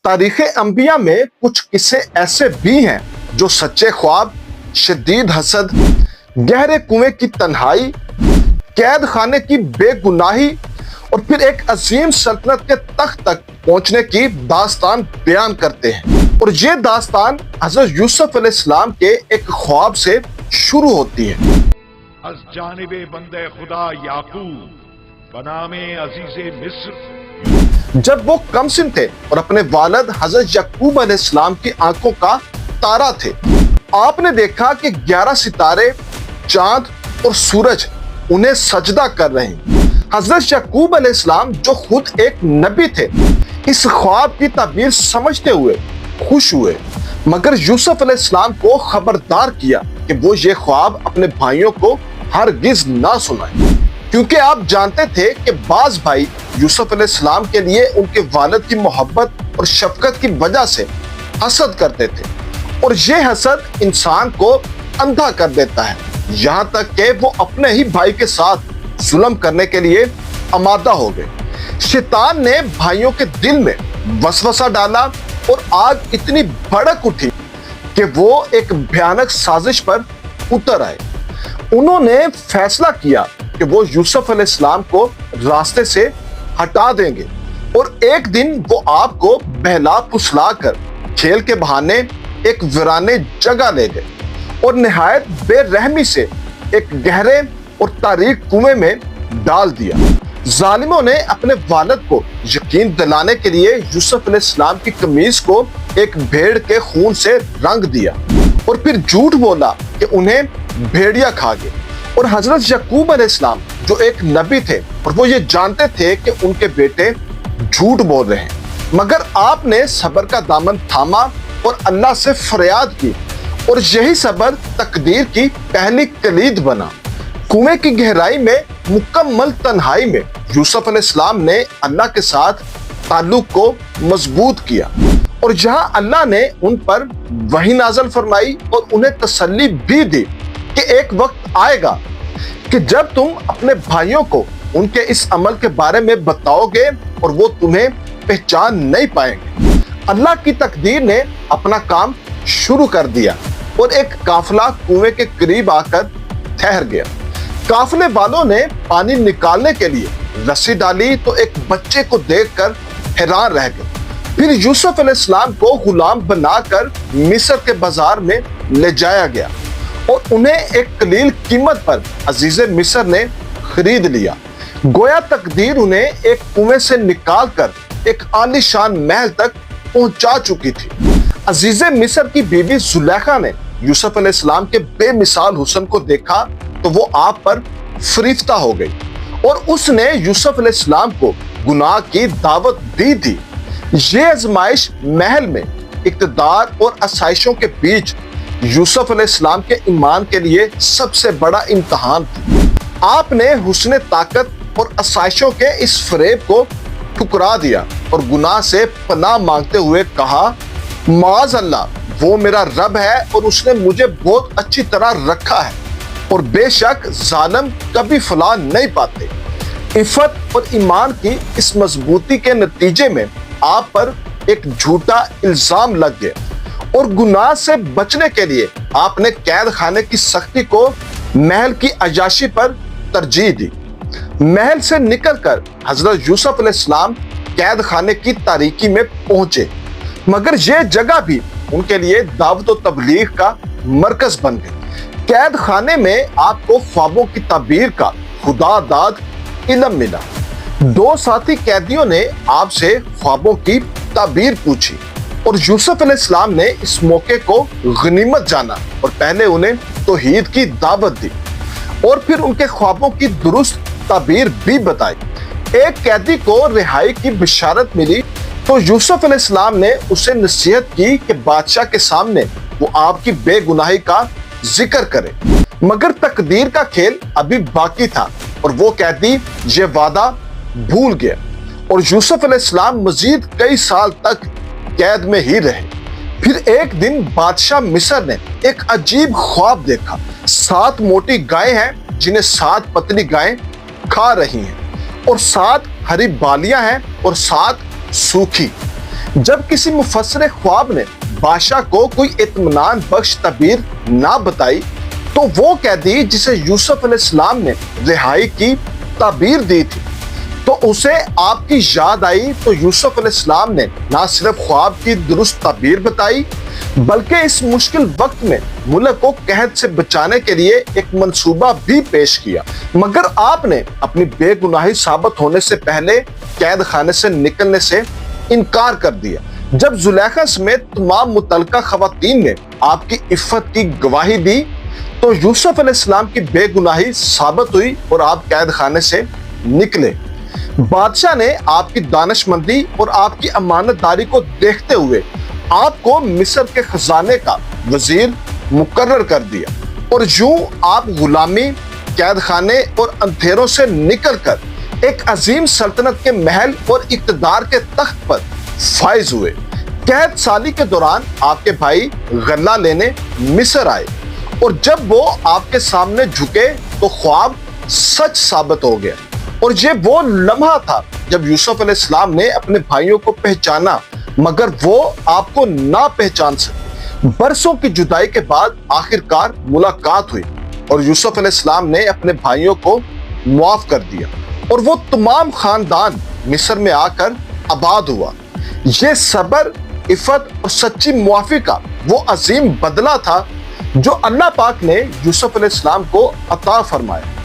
तारीख अंबिया में कुछ किस्से ऐसे भी हैं जो सच्चे ख्वाब, शदीद हसद, गहरे कुएं की तन्हाई, कैद खाने की बेगुनाही और फिर एक अजीम सल्तनत के तख्त तक पहुंचने की दास्तान बयान करते हैं। और ये दास्तान हजरत यूसुफ अलैहिस्सलाम के एक ख्वाब से शुरू होती है। अज़ जानिबे बंदे खुदा याकूब बनामे अजीज़े मिस्र। जब वो कमसिन थे और अपने वालिद हजरत याकूब अलैहिस्सलाम की आंखों का तारा थे, आपने देखा कि 11 सितारे, चांद और सूरज उन्हें सजदा कर रहे हैं। हजरत याकूब अलैहिस्सलाम जो खुद एक नबी थे, इस ख्वाब की ताबीर समझते हुए खुश हुए, मगर यूसुफ अलैहिस्सलाम को खबरदार किया कि वो ये ख्वाब अपने भाइयों को हरगिज ना सुनाए, क्योंकि आप जानते थे कि बाज भाई यूसुफ अलैहिस्सलाम के लिए उनके वालिद की मोहब्बत और शफकत की वजह से हसद करते थे, और ये हसद इंसान को अंधा कर देता है, यहाँ तक कि वो अपने ही भाई के साथ जुल्म करने के लिए आमादा हो गए। शैतान ने भाइयों के दिल में वसवसा डाला और आग इतनी भड़क उठी कि वो एक भयानक साजिश पर उतर आए। उन्होंने फैसला किया कि वो यूसुफ अलैहिस्सलाम को रास्ते से हटा देंगे और एक दिन वो आपको बहला फुसला कर खेल के बहाने एक वीराने जगह ले गए और निहायत बेरहमी से एक गहरे और तारीक कुएं में डाल दिया। जालिमों ने अपने वालिद को यकीन दिलाने के लिए यूसुफ अलैहिस्सलाम की कमीज को एक भेड़ के खून से रंग दिया और फिर झूठ बोला कि उन्हें भेड़िया खा गए। और हजरत याकूब अलैहिस्सलाम जो एक नबी थे और वो ये जानते थे कि उनके बेटे झूठ बोल रहे हैं, मगर आपने सब्र का दामन थामा और अल्लाह से फरियाद की, और यही सब्र तकदीर की पहली कलीद बना। कुएं की गहराई में मुकम्मल तन्हाई में यूसुफ अलैहिस्सलाम ने अल्लाह के साथ ताल्लुक को मजबूत किया, और जहां अल्लाह ने उन पर वही नाज़िल फरमाई और उन्हें तसल्ली भी दी कि एक वक्त आएगा कि जब तुम अपने भाइयों को उनके इस अमल के बारे में बताओगे और वो तुम्हें पहचान नहीं पाएंगे। अल्लाह की तकदीर ने अपना काम शुरू कर दिया और एक काफिला कुएं के करीब आकर ठहर गया। काफिले वालों ने पानी निकालने के लिए रस्सी डाली तो एक बच्चे को देखकर हैरान रह गए। फिर यूसुफ अलैहिस्सलाम को गुलाम बनाकर मिस्र के बाजार में ले जाया गया और उन्हें एक कलील कीमत पर अजीज़े मिस्र ने खरीद लिया। गोया तकदीर उन्हें एक कुएं से निकालकर एक आलीशान महल तक पहुंचा चुकी थी। अजीज़े मिस्र की बीवी जुलेखा ने यूसुफ अलैहिस्सलाम के बेमिसाल हुस्न को देखा तो वो आप पर फरीफ्ता हो गई और उसने यूसुफ अलैहिस्सलाम को गुनाह की दावत दी थी। ये आजमाइश महल में इक़्तिदार और आसाइशों के बीच यूसुफ अलैहिस्सलाम के ईमान के लिए सबसे बड़ा इम्तहान थी। आपने हुस्न ताकत और आसाइशों के इस फरेब को ठुकरा दिया और गुनाह से पनाह मांगते हुए कहा, माज़ अल्लाह, वो मेरा रब है और उसने मुझे बहुत अच्छी तरह रखा है, और बेशक जालिम कभी फलाह नहीं पाते। इफ़्फ़त और ईमान की इस मजबूती के नतीजे में आप पर एक झूठा इल्जाम लग गया और गुनाह से बचने के लिए आपने कैद खाने की सख्ती को महल की अयाशी पर तरजीह दी। महल से निकलकर हजरत यूसुफ अलैहिस्सलाम कैद खाने की तारीकी में पहुंचे, मगर यह जगह भी उनके लिए दावत और तबलीग का मरकज बन गई। कैद खाने में आपको ख्वाबों की ताबीर का खुदा दाद इल्म मिला। दो साथी कैदियों ने आपसे ख्वाबों की ताबीर पूछी और यूसुफ अलैहिस्सलाम ने इस मौके को गनीमत जाना और पहले उन्हें तौहीद की दावत दी और फिर उनके ख्वाबों की दुरुस्त ताबीर भी बताई। एक कैदी को रिहाई की बिशारत मिली तो यूसुफ अलैहिस्सलाम ने उसे नसीहत की कि बादशाह के सामने वो आपकी बेगुनाही का जिक्र करे, मगर तकदीर का खेल अभी बाकी था और वो कैदी ये वादा भूल गया और यूसुफ अलैहिस्सलाम मजीद कई साल तक कैद में ही रहे। फिर एक दिन बादशाह मिस्र ने एक अजीब ख्वाब देखा। 7 मोटी गायें हैं जिन्हें 7 पतली गायें खा रही हैं और 7 हरी बालियां हैं और 7 सूखी। جب کسی مفسر خواب نے بادشاہ کو کوئی اطمینان بخش تعبیر نہ بتائی تو وہ قیدی جسے یوسف علیہ السلام نے رہائی کی تعبیر دی تھی تو اسے آپ کی یاد آئی تو یوسف علیہ السلام نے نہ صرف خواب کی درست تعبیر بتائی بلکہ اس مشکل وقت میں ملک کو قحط سے بچانے کے لیے ایک منصوبہ بھی پیش کیا، مگر آپ نے اپنی بے گناہی ثابت ہونے سے پہلے قید خانے سے نکلنے سے انکار کر دیا۔ جب زلیخا سمیت تمام متعلقہ خواتین نے آپ کی عفت کی گواہی دی تو یوسف علیہ السلام کی بے گناہی ثابت ہوئی اور آپ قید خانے سے نکلے۔ بادشاہ نے آپ کی دانش مندی اور آپ کی امانت داری کو دیکھتے ہوئے آپ کو مصر کے خزانے کا وزیر مقرر کر دیا اور یوں آپ غلامی، قید خانے اور اندھیروں سے نکل کر ایک عظیم سلطنت کے محل اور اقتدار کے تخت پر فائز ہوئے۔ قحط سالی کے دوران آپ کے بھائی غلہ لینے مصر آئے اور جب وہ آپ کے سامنے جھکے تو خواب سچ ثابت ہو گیا، اور یہ وہ لمحہ تھا جب یوسف علیہ السلام نے اپنے بھائیوں کو پہچانا مگر وہ آپ کو نہ پہچان سکے۔ برسوں کی جدائی کے بعد آخرکار ملاقات ہوئی اور یوسف علیہ السلام نے اپنے بھائیوں کو معاف کر دیا اور وہ تمام خاندان مصر میں آ کر آباد ہوا۔ یہ صبر، عفت اور سچی معافی کا وہ عظیم بدلہ تھا جو اللہ پاک نے یوسف علیہ السلام کو عطا فرمایا۔